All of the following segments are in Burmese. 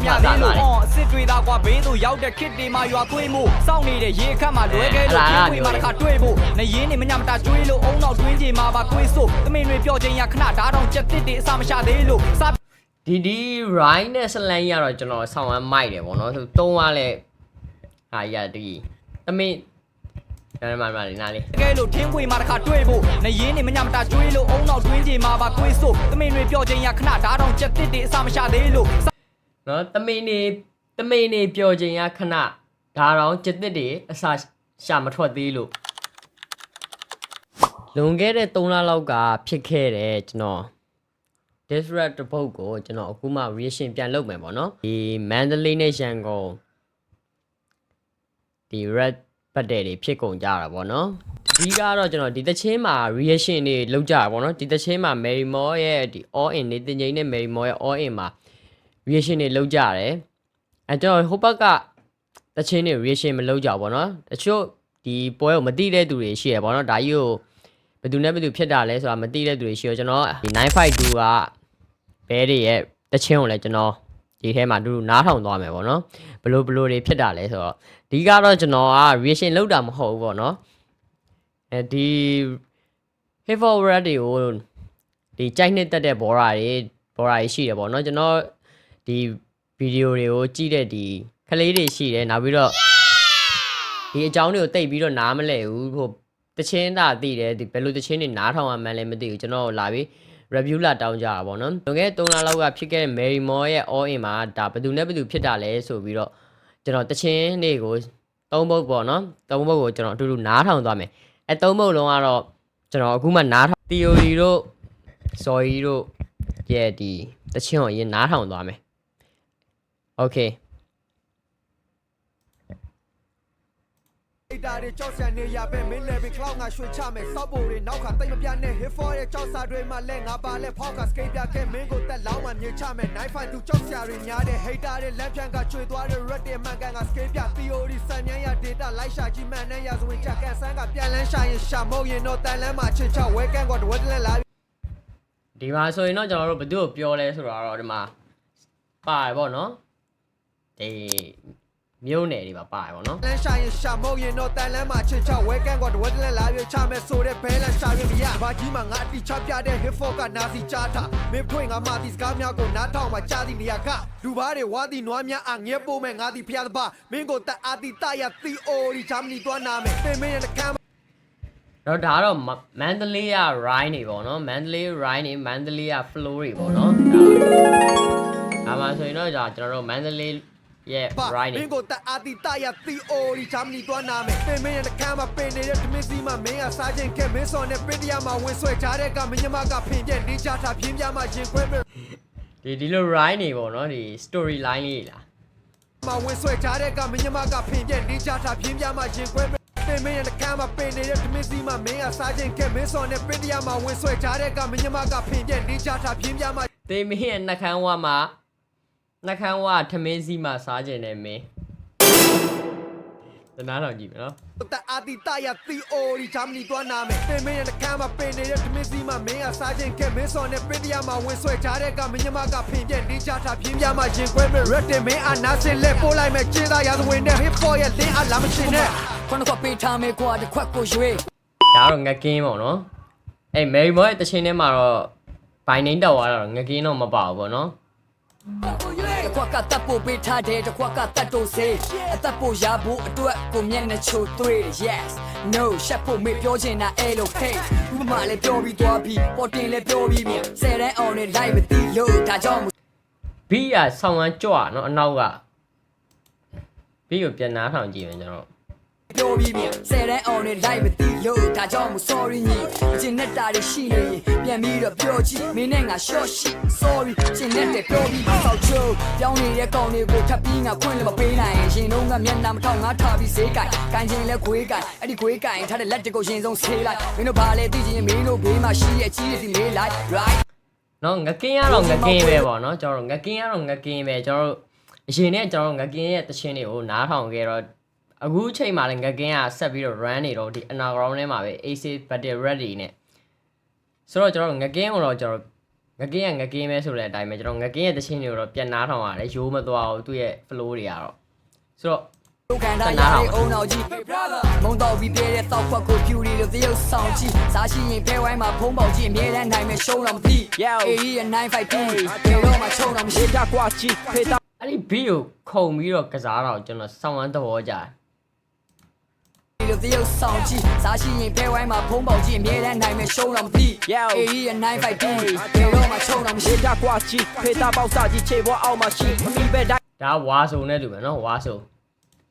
ညာသေးလို့စစ်တွေသားကွာဘေးသို့ရောက်တဲ့ခစ်တွေမှာရွာသွေးမှုစောင့်နေတဲ့ရေခတ်မှာလွဲခဲ့လို့ကျွေးမှာတစ်ခါတွေ့ဖို့နေရင်းနေမညမတာကျွေးလို့အုံနောက်တွင်းကြီးမှာပါတွေးစို့သမင်တွေပြောချင်းရခဏဓာတ်တောင်ချက်တစ်တွေအစာမရှာသေးလို့ဒီ right နဲ့ slang ရတော့ကျွန်တော်ဆောင်းဝမ်းမိုက်တယ်ဗောနော်သုံးသွားလဲဟာရဒီသမင်နားလေးကဲလို့ထင်းပွေမှာတစ်ခါတွေ့ဖို့နေရင်းနေမညမတာကျွေးလို့အုံနောက်တွင်းကြီးမှာပါတွေးစို့သမင်တွေပြောချင်းရခဏဓာတ်တောင်ချက်တစ်တွေအစာမရှာသေးလို့နော်သမင်နေပြောချင်းရခဏဓာတ်တောင်ချက်တစ်တွေအစာရှာမထွက်သေးလို့လွန်ခဲ့တဲ့3လလောက်ကဖြစ်ခဲ့တယ်ကျွန်တော် disrupt တပုတ်ကိုကျွန်တော်အခုမှ reaction ပြန်လုပ်မယ်ပေါ့နော်ဒီ Mandalay နဲ့ Yangon ဒီ red ပတ်တဲ့တွေဖြစ်ကုန်ကြတာပေါ့နော်ဒီကတော့ကျွန်တော်ဒီတချင်းမှာ reaction တွေလုပ်ကြတာပေါ့နော်ဒီတချင်းမှာ Mary Moore ရဲ့ဒီ all in နေတင်ငိမ့်နဲ့ Mary Moore ရဲ့ all in မှာ reaction တွေလုပ်ကြတယ်အဲကျွန်တော်ဟိုဘက်ကတချင်းတွေ reaction မလုပ်ကြဘူးပေါ့နော်တချို့ဒီပွဲကိုမတိတဲ့သူတွေရှိရပေါ့နော်ဒါကြီးကိုဘယ်သူနဲ့ဘယ်သူဖြစ်တာလဲဆိုတာမသိတဲ့သူတွေရှိရောကျွန်တော်ဒီ952ကဘဲတွေရဲ့တချင်းကိုလည်းကျွန်တော်ဒီထဲမှာတူတူနားထောင်သွားမယ်ပေါ့နော်ဘလို့တွေဖြစ်တာလဲဆိုတော့ဒီကတော့ကျွန်တော်က reaction လုပ်တာမဟုတ်ဘူးပေါ့နော်အဲဒီ hip hop rap တွေကိုဒီကြိုက်နှစ်တက်တဲ့ဘောရာတွေရှိတယ်ပေါ့နော်ကျွန်တော်ဒီဗီဒီယိုတွေကိုကြည့်တဲ့ဒီကလေးတွေရှိတယ်နောက်ပြီးတော့ဒီအကြောင်းတွေကိုတိတ်ပြီးတော့နားမလဲဘူးဟိုတချင်းသာသိတယ်ဒီဘယ်လိုတချင်းတွေနားထောင်ရမှန်းလည်းမသိဘူးကျွန်တော်လာပြီး review လာတောင်းကြတာပေါ့နော်လွန်ခဲ့တဲ့3လလောက်ကဖြစ်ခဲ့တဲ့ Mary Moore ရဲ့ all in မှာဒါဘယ်သူနဲ့ဘယ်သူဖြစ်တာလဲဆိုပြီးတော့ကျွန်တော်တချင်းတွေကို3ပုတ်ပေါ့နော်3ပုတ်ကိုကျွန်တော်အတူတူနားထောင်သွားမယ်အဲ3ပုတ်လုံးကတော့ကျွန်တော်အခုမှနားထောင် theory တို့ sorry တို့ရဲ့ဒီတချင်းကိုအရင်နားထောင်သွားမယ် okayတာတွေကြောက်စံနေရပဲမင်းလည်းပဲ cloud ငါရွှေချမယ်စောက်ဖို့တွေနောက်ခါတိတ်မပြနဲ့ hit for ရဲ့ကြောက်စာတွေမှာလဲငါပါလဲဖောက်ကစကိတ်ပြခဲ့မင်းကိုတက်လောင်းမှမြေချမယ်95သူကြောက်စရာတွေများတဲ့ hater တွေလက်ဖြန့်ကချွေသွားတဲ့ red တွေမှန်ကန်ကစကိတ်ပြ theory စံညံရ data လိုက်ရှာကြည့်မှန်နဲ့ရဆိုရင်ချက်ကန်ဆန်းကပြန်လန်းရှာရင်ရှာမုံရင်တော့တန်လန်းမှာချစ်ချဝဲကန်ကတဝက်တလဲလာဒီမှာဆိုရင်တော့ကျွန်တော်တို့ဘယ်သူ့ကိုပြောလဲဆိုတော့ဒီမှာပါတယ်ပေါ့နော်ဒီမျိုးနယ်တွေပါပါတယ်ပေါ့နော်လန်းရှာရင်ရှာမုံရင်တော့တန်လန်းမှာချစ်ချဝဲကန်ကတဝက်တလဲလာပြချမယ်ဆိုတဲ့ဘဲလန်ရှာရင်မရဘာကြီးမှာငါအတိချပြတဲ့ hip hop ကနာစီချတာမင်းဖွင့်ငါမသီစကားများကိုနားထောင်မှာကြားသည့်နေရာကလူဘာတွေဝါသည့်နွားများအငဲပို့မဲ့ငါသည့်ဖျားသပါမင်းကိုတက်အာတိတရ theory ဂျာမနီသွားနာမယ်ပြင်မင်းရဲ့ကမ်းတော့ဒါကတော့ Mandalay က rhyme တွေပေါ့နော် Mandalay rhyme တွေ Mandalay က flow တွေပေါ့နော်ဒါမှဆိုရင်တော့ကျွန်တော်တို့ Mandalay ရဲ့ rhyme တွေမင်းကိုတက်အာတိတရ theory ဂျာမနီသွားနာမယ်ပြင်မင်းရဲ့ကမ်းမှာပင်နေတဲ့ထမင်းစီမှာမင်းကစားခြင်းကဲမင်းစော်နဲ့ပင်တရားမှာဝင်ဆွဲကြတဲ့ကမင်းညမကဖင်ပြက်နေကြတာပြင်းပြမှာရင်ခွဲမယ်ဒီလို rhyme တွေပေါ့နော်ဒီ story line လေးလားမှာဝင်ဆွဲကြတဲ့ကမင်းညမကဖင်ပြက်နေကြတာပြင်းပြမှာရင်ခွဲမယ်ပြင်မင်းရဲ့ကမ်းမှာပင်နေတဲ့ထမင်းစီမှာမင်းကစားခြင်းကဲမင်းစော်နဲ့ပင်တရားမှာဝင်ဆွဲကြတဲ့ကမင်းညမကဖင်ပြက်နေကြတာပြင်းပြမှာတေမင်းရဲ့နှခမ်းဝမှာနှခမ်းဝထမင်းစီမှာစားခြင်းနဲ့မင်းတနားတော်ကြည့်မယ်နော်တက်အာတိတရ theory ဂျာမနီသွားနာမယ်ပြင်မင်းရဲ့ကမ်းမှာပင်နေတဲ့ထမင်းစီမှာမင်းကစားခြင်းကဲမင်းစော်နဲ့ပင်တရားမှာဝင်ဆွဲကြတဲ့ကမင်းညမကဖင်ပြက်နေကြတာပြင်းပြမှာရင်ခွဲမယ် red မင်းအနာစင်လက်ပို့လိုက်မယ်ကျေးသားရာဇဝင်နဲ့ hip hop ရဲ့လင်းအလာမရှင်နဲ့ခွန်းခွက်ပေးထားမယ်ကွာတစ်ခွက်ကိုရွေးဒါတော့ငကင်းပေါ့နော်အဲ့ Mary Moore ရဲ့တခြင်းထဲမှာတော့ဘိုင်နှိမ့်တော့တော့ငကင်းတော့မပါဘူးပေါ့နော်တစ်ခွက်ကတပ်ဖို့ပေးထားတယ်တစ်ခွက်ကတပ်တို့စေးအသက်ဖို့ရဖို့အတွက်ကိုမျက်နှာချိုသွေး yes no ရှက်ဖို့မေ့ပြောချင်တာအဲ့လို hate ဥပမာလည်းပြောပြီးသွားပြီးပေါ်တင်လည်းပြောပြီးမြန်ဆယ်တန်းအောင်နဲ့ live မသိလို့ဒါကြောင့်ဘီရဆောင်းဝမ်းကြွနော်အနောက်ကဘီကိုပြန်နားထောင်ကြည့်မယ်ကျွန်တော်ပြောပြီးမြန်ဆယ်တန်းအောင်နဲ့ live မသိလို့ဒါကြောင့်မ sorry ညီအကျဉ်းနဲ့တာတွေရှိနေပြန်ပြီးတော့ပြောကြည့်မင်းနဲ့ငါ short shit sorry ကျဉ်းနဲ့ပြောပြီးဆောက်ချိုးပြောင်းနေတဲ့ကောင်တွေကိုထပ်ပြီးငါခွင့်လည်းမပေးနိုင်ရင်တော့ငါမျက်နှာမထောက်ငါထားပြီးဈေးကင်ကန်ချင်းလဲခွေးကင်အဲ့ဒီခွေးကင်ထားတဲ့လက်တွေကိုရင်ဆုံးဆေးလိုက်မင်းတို့ဘာလဲသိချင်မင်းတို့ဘေးမှာရှိရဲ့အကြီးစီလေးလိုက် right နော်ငကင်းကတော့ငကင်းပဲပေါ့နော်ကျွန်တော်ငကင်းကတော့ငကင်းပဲကျွန်တော်အရင်နဲ့ကျွန်တော်ငကင်းရဲ့တခြင်းတွေကိုနားထောင်ခဲ့တော့အခုချိန်မှာလည်းငကင်းကဆက်ပြီးတော့ run နေတော့ဒီ underground ထဲမှာပဲ AC battle ready နဲ့ဆိုတော့ကျွန်တော်ငကင်းကိုတော့ကျွန်တော် ငကင်းကငကင်းပဲဆိုတဲ့အတိုင်းပဲကျွန်တော်ငကင်းရဲ့တခြင်းတွေကိုတော့ပြန်နားထောင်ရတယ်ရိုးမသွားဘူးသူ့ရဲ့ flow တွေကတော့ဆိုတော့ တို့ကန်တာရတဲ့အုံနောက်ကြီးမုံတော့ပြီးတဲ့တောက်ခွက်ကိုဖြူရီလို့တရုပ်ဆောင်ကြည့်စားရှိရင်ဖဲဝိုင်းမှာဖုံးပေါက်ကြည့်အမြဲတမ်းနိုင်မယ်ရှုံးတော့မသိအေးရဲ့952ဘယ်တော့မှချုံတော့မရှိတာကွာကြည့်ဖေးတာ အဲ့ဒီ beat ကိုခုံပြီးတော့ကစားတော့ကျွန်တော်ဆောင်းဝမ်းသဘောကြတယ် လို့တရုပ်ဆောင်ကြည့်စားရှိရင်ဖဲဝိုင်းမှာဖုံးပေါက်ကြည့်အမြဲတမ်းနိုင်မယ်ရှုံးတော့မသိအေးရဲ့952ဘယ်တော့မှချုံတော့မရှိတာကွာကြည့်ဖေးတာပေါက်စားကြည့်ခြေပေါ်အောက်မှာရှိအမိပဲတိုင်း ဒါဝါဆိုနဲ့တူမယ်နော်ဝါဆို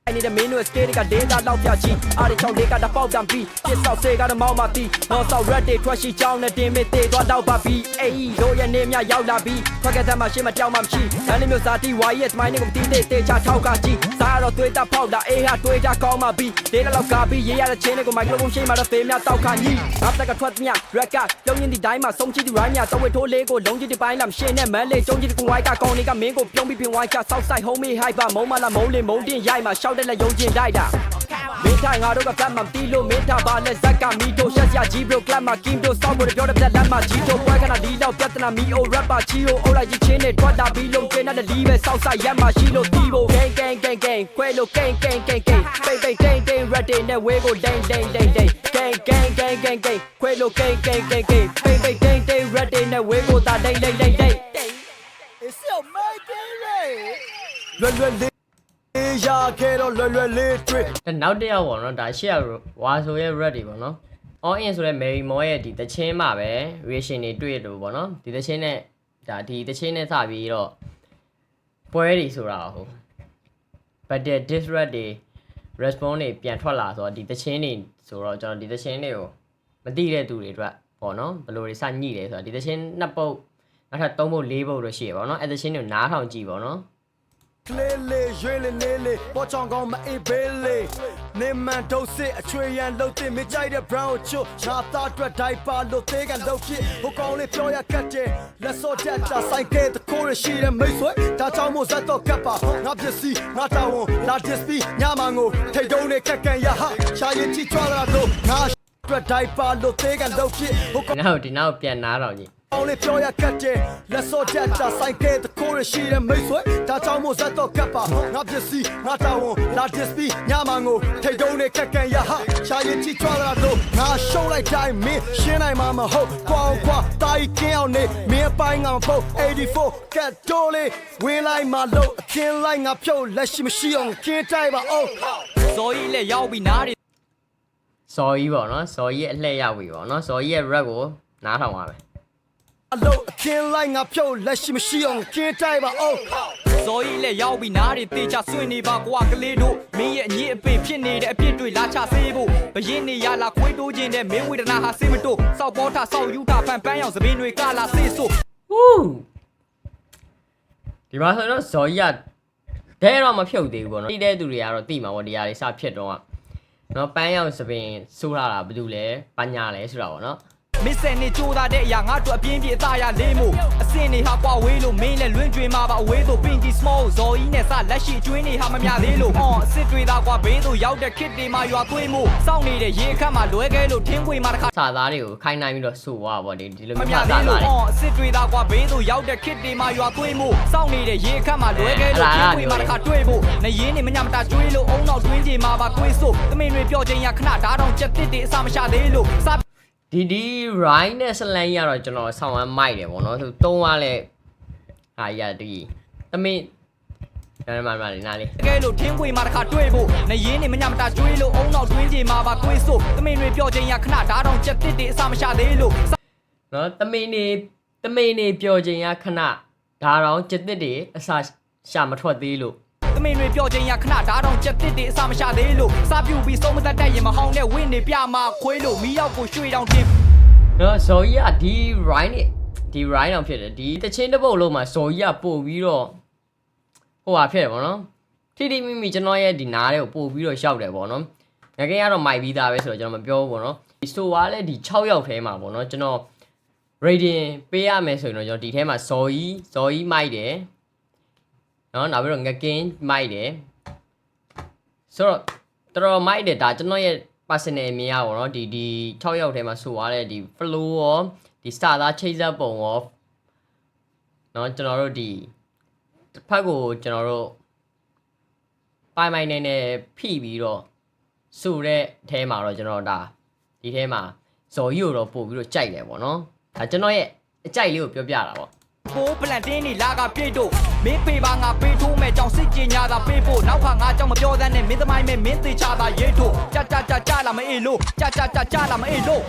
I need a minute skate ကဒေတာလောက်ပြချီအားချောင်းလေးကတော့ပေါက်တံပြီးပြစ်ဆောက်စေကတော့မောင်းမတီတော့ဆောက်ရက်တွေထွက်ရှိချောင်းနဲ့တင်မေးသေးသွားတော့ပါပြီအေးတို့ရဲ့နေမြရောက်လာပြီခွက်ကတဲ့မှာရှင်းမတောင်းမှမရှိဒါလေးမျိုးစားတီဝါရဲ့ smile နဲ့ကိုတီးသေးသေးချထောက်ကကြည့်စားတော့သွေးတာဖောက်တာအေးဟာတွေးတာကောင်းမှပြီဒေတာလောက်ကပြီးရေးရတဲ့ချင်းတွေကိုမိုက်ကရိုဖုန်းရှင်းမှာတော့သေးမြတောက်ခါကြီးငါတက်ကထွက်မြရက်ကပြုံးရင်ဒီတိုင်းမှာဆုံးချီဒီရိုင်းမြတော့ဝေထိုးလေးကိုလုံးကြီးဒီပိုင်းလာမရှင်းနဲ့မန်းလေးကျုံကြီးဒီကွန်ဝိုင်းကကောင်းလေးကမင်းကိုပြုံးပြီးပြင်ဝိုင်းချဆောက်ဆိုင် homie hyper မုံမလာမုံလေးမုံတင်ရိုက်မှာရှောက်တဲ့လက်ယုံချင်းတိုက်တာမင်းထိုင်ငါတို့ကဖတ်မှမတီးလို့မင်းထားပါနဲ့ဇက်ကမီတိုရှက်စရာကြီးဘရိုကလပ်မှာကင်းတို့စောက်ဖို့ပြောတဲ့ပြက်လက်မှာကြီးတို့ပွဲကနာဒီတော့ပြဿနာမီအိုရက်ပါချီအိုအိုလိုက်ကြီးချင်းနဲ့ထွက်တာပြီးလုံးကျင်းတဲ့လီးပဲစောက်ဆိုင်ရက်မှာရှိလို့တီးဖို့ဂိမ်းခွဲလို့ဂိမ်းပိတ်တိန်ရက်တွေနဲ့ဝေးကိုဒိန်ဂိမ်းခွဲလို့ဂိမ်းပိတ်တိန်ရက်တွေနဲ့ဝေးကိုသာဒိန် It's so making it လွယ်ရခဲ့တော့လွယ်လေးတွေ့ ဒါနောက်တစ်ယောက်ပေါ့နော်ဒါရှေ့ဝါဆိုရဲ့ rap တွေပေါ့နော် all in ဆိုတဲ့ Mary Moore ရဲ့ဒီတခြင်းမှာပဲ reaction တွေတွေ့လို့ပေါ့နော်ဒီတခြင်းနဲ့ဒါဒီတခြင်းနဲ့စပြီးတော့ပွဲတွေဆိုတာဟုတ် but the diss rap တွေ response တွေပြန်ထွက်လာဆိုတော့ဒီတခြင်းတွေဆိုတော့ကျွန်တော်ဒီတခြင်းတွေကိုမသိတဲ့သူတွေအတွက်ပေါ့နော်ဘယ်လိုတွေစညှိတယ်ဆိုတော့ဒီတခြင်း2ပုတ်နောက်ထပ်3ပုတ်4ပုတ်လို့ရှိရပေါ့နော်အဲ့တခြင်းတွေကိုနားထောင်ကြည့်ပေါ့နော်လေးရွေးလေးပေါ်ချောင်းကောင်းမအေးဘေးလေးနေမန်ဒုတ်စစ်အချွေရန်လှုပ်တဲ့မကြိုက်တဲ့ brown ချို့ငါသားအတွက်ဒိုင်ပါလို့သေးကလှုပ်ဖြစ်ဟိုကောင်လေးပြောရကတ်တယ်လက်စောတက်တာဆိုင်ကဲတကိုးရရှိတဲ့မိတ်ဆွဲဒါကြောင့်မို့ဇက်တော့ကပ်ပါငါပစ္စည်းငါတာဝန်လာဒစ်ပီညမငိုထိတ်တုံးနဲ့ခက်ကန်ရဟာရှာရင်ချီချွာလာတော့ငါအတွက်ဒိုင်ပါလို့သေးကလှုပ်ဖြစ်ဟိုကောင် ဒီနောက်ပြန်နားထောင်ကြည့် Only pure ya cut it. Let's all jet that sign get the core sheet and make way. That's almost at the kappa. Not just see, not our own. Not just be Yamango. Take on a cack and ya ha. Shy chi twala do. Now show like time me. Shin I mama ho. Qua die count it. Me buying on 84. Get dolly. Win like my low. Can't like a pure. Let's see machine on. Can't die but oh. So ကြီးလက်ရောက်ပြီးနားတွေ စော်ကြီးပေါ့နော်စော်ကြီးအလှည့်ရောက်ပြီပေါ့နော်စော်ကြီးရဲ့ rap ကိုနားထောင်ပါမယ် Allo can't like a pure. Let's see machine on. Can't die but oh. ဇော်ကြီးလက်ရောက်ပြီးနားတွေတေချဆွင့်နေပါကွာကလေးတို့မင်းရဲ့အညစ်အပင်ဖြစ်နေတဲ့အပြစ်တွေလာချဆေးဖို့ဘရင်နေရလာခွေးတိုးခြင်းတဲ့မင်းဝေဒနာဟာစေးမတိုးစောက်ပေါ်တာစောက်ယူတာဖန်ပန်းရောက်သပင်းတွေကလာဆေးဆို့ ဟူးဒီမှာဆိုတော့ဇော်ကြီးကဒဲတော့မဖြုတ်သေးဘူးပေါ့နော်တိတဲ့သူတွေကတော့တိမှာပေါ့ဒီဟာတွေစဖြစ်တော့နော်ပန်းရောက်သပင်းဆိုးလာတာဘာလို့လဲပညာလဲဆိုတာပေါ့နော် မစ်ဆန်နေကြိုးသားတဲ့အရာငါတို့အပြင်းပြေအသားရလေးမို့အစင်နေဟာကွာဝေးလို့မင်းလည်းလွင့်ကျွေးမှာပါအဝေးသို့ပင်ကြီး small ဇော်ကြီးနဲ့စလက်ရှိကျွင်းနေဟာမမြသေးလို့အစ်စ်တွေသားကွာဘေးသို့ရောက်တဲ့ခစ်တွေမှာရွာသွေးမို့စောင့်နေတဲ့ရေခတ်မှာလွဲခဲလို့ထင်းပွေမှာတစ်ခါ စာသားတွေကိုခိုင်းနိုင်ပြီးတော့ဆိုသွားပါပေါ့ဒီလို မ မျိုး မြ စာ သေး သား လို့ တွေ အစ်စ်တွေသားကွာဘေးသို့ရောက်တဲ့ခစ်တွေမှာရွာသွေးမို့စောင့်နေတဲ့ရေခတ်မှာလွဲခဲလို့ထင်းပွေမှာတစ်ခါတွေ့ဖို့နေရင်းနေမညမတာကျွေးလို့အုံနောက်တွင်းကြီးမှာပါတွေးစို့သမင်တွေပြောချင်းရခဏဓာတ်တောင်ချက်တစ်တွေအစာမရှာသေးလို့ ဒီ right နဲ့ slang ရတော့ကျွန်တော်ဆောင်းဝမ်းမိုက်တယ်ပေါ့နော်သူသုံးရလဲဟာရဒီသမင်းနားမနားလေး ကဲလို့ထင်းပွေမှာတစ်ခါတွေ့ဖို့နေရင်းနေမညမတာကျွေးလို့အုံနောက်တွင်းကြီးမှာပါတွေးစို့သမင်တွေပြောချင်းရခဏဓာတ်တောင်ချက်တစ်တွေအစာမရှာသေးလို့ နော်သမင်းနေပျော်ခြင်းရခဏဒါတော့จิตတစ်တွေအစာရှာမထွက်သေးလို့ သမင်တွေပြောချင်းရခဏဓာတ်တောင်ချက်တစ်တွေအစာမရှာသေးလို့စားပြူပြီးဆုံးမသက်တဲ့ရင်မဟောင်းတဲ့ဝင်းနေပြမှာခွေးလို့မီးရောက်ကိုရွှေတောင်တင် နော်ဇော်ကြီးကဒီ right နဲ့ဒီ right အောင်ဖြစ်တယ်ဒီတချင်းတစ်ပုတ်လုံးမှာဇော်ကြီးကပို့ပြီးတော့ဟိုဟာဖြစ်တယ်ပေါ့နော်ထိမိကျွန်တော်ရဲ့ဒီနားတွေကိုပို့ပြီးတော့ရောက်တယ်ပေါ့နော်ငကင်းကတော့မိုက်ပြီးသားပဲဆိုတော့ကျွန်တော်မပြောဘူးပေါ့နော်ဒီဆိုကလည်းဒီ6ရောက်ထဲမှာပေါ့နော်ကျွန်တော် rating ပေးရမယ်ဆိုရင်တော့ကျွန်တော်ဒီထဲမှာဇော်ကြီးမိုက်တယ်နော်နောက်ပြီးတော့ငကင်းမိုက်တယ်ဆိုတော့တော်မိုက်တယ်ဒါကျွန်တော်ရဲ့ personal အမြင်อ่ะပေါ့နော်ဒီ6ရောက်ထဲမှာဆိုရတဲ့ဒီ flow ရောဒီ star သားချိတ်ဆက်ပုံရော နော်ကျွန်တော်တို့ဒီတစ်ဖက်ကိုကျွန်တော်တို့ပိုင်နဲ့ဖိပြီးတော့စုတဲ့အထဲမှာတော့ကျွန်တော်ဒါဒီထဲမှာဇော်ကြီးကိုတော့ပို့ပြီးတော့ကြိုက်တယ်ပေါ့နော်ဒါကျွန်တော်ရဲ့အကြိုက်လေးကိုပြောပြတာပေါ့ ပိုးပလန်တင်းနေလာကပြည့်တို့မင်းပေးပါငါပေးထိုးမဲ့ကြောင့်စစ်ကြင်ညာသာပေးဖို့နောက်ခါငါကြောင့်မပြောတတ်နဲ့မင်းသမိုင်းမဲ့မင်းသေးချတာရေးထိုးကြလာမအေးလို့ကြလာမအေးလို့